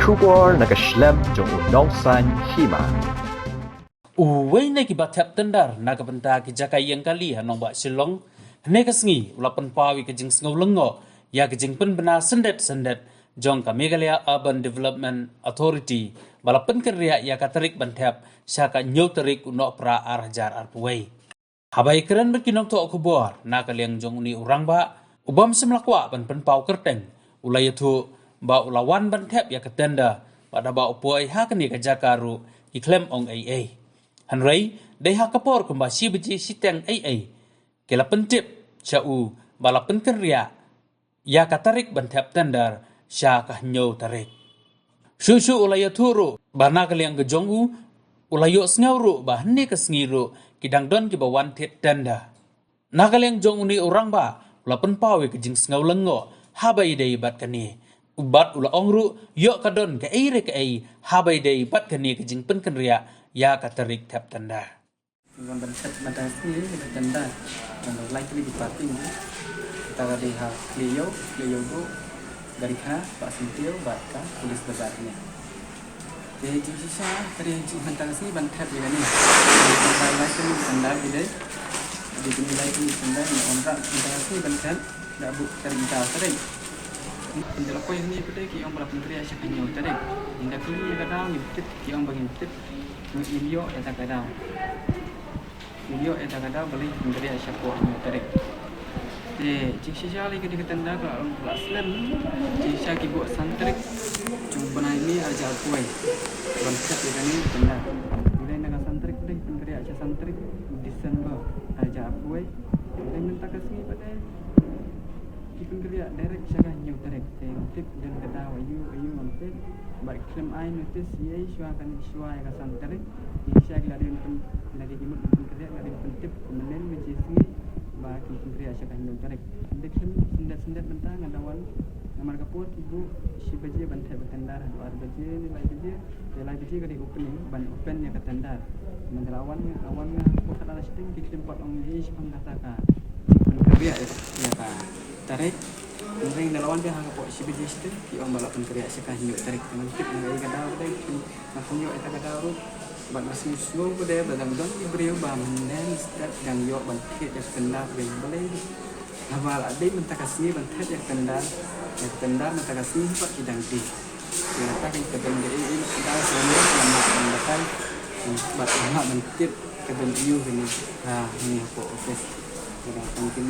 Shubor na kashlem jong unongsan hima. Uway na kibatap tendar nakapenta ki jakai yang kali hanong ba silong negasngi ulapan pawi kejing ngawlengo ya kejing penbena sendet jong ka Meghalaya Urban Development Authority balapan kerja ya katarik bantap syaka nyoterik unok pra arjar arpuway habai keren berkinong to kubor nakaliang jong uni urang ba ubam semlakwa ban penpau kerteng ulayatu ba ulawan bantap ya ketenda pada ba upuai hakani ka jakaru iklem ong ai Hanrei, deha kapor kumbasi biji siteng ai. Kela pentip, syau, bala penkerja, ya katarik bantap tendar, syakah nyo tarik. Susu ulaya turu, barna kaliang gejongu, ulayo sngawru, bahani kesngiru, kidang don kibawan tit tenda. Nakaliang jong uni orang ba, ulapan pawe kejing sngaw lengo, habai day bat kani. Ubat ula ongru, yok kadon ke ai, habai day bat kani kejing penkerja, ya katarik tap tanda. Gambar set pada sini kita tanda gambar like di party ini kita ada hak Leo tu dari kah Pak Sintil Baka tulis besarnya. Jadi sisa dari hantar sini bantet juga nih. Gambar like ini tanda gitu. Di sini like ini tanda yang orang hantar sini bantet dah bukan kita sering. Kalau kau ini pada kiong berapa kali asyik nyawa tadi. Indah kini kadang nyipit kiong bagi nyipit. Video eta kadang beli dari Asia ko ang tarik jika siya lagi di ketenda kalau Islam jika kibo santrik jumpa na ini aja kuai konsep ini ketenda mulai naga santrik deh dari Asia santrik Desember aja kuai dan minta kasih pada kipun kerja direct siya nyu tarik tip dan ketawa you nanti baik klaim ai notice ye shwa kan shwa ya kasan tarik isya gladin pun lagi dimut pun kerja gladin pun tip kemudian menjisi bagi kerja siya kan nyu tarik deklem sendat bentang adawan namar kapur ibu si baje bantai bertandar luar baje ni lagi baje kali open ya ketandar mendelawan awannya bukan ada setting deklem pot ong ye pun katakan kerja ya ka tarik Mungkin lawan dia hang pok sibi situ ki om balap kerja sekah nyuk tarik dengan tip ngai kada pada makunyo eta kada ru bat masih slow pada badang don ibrio bam dan step yang yo ban kit ya kenda ben boleh nawal ade menta kasih bantet ya kenda menta kasih pak kidang di ya ta ki kedeng de ini kita semua selamat mendapat bat hak mentip kedeng iu ini ini pok office kada mungkin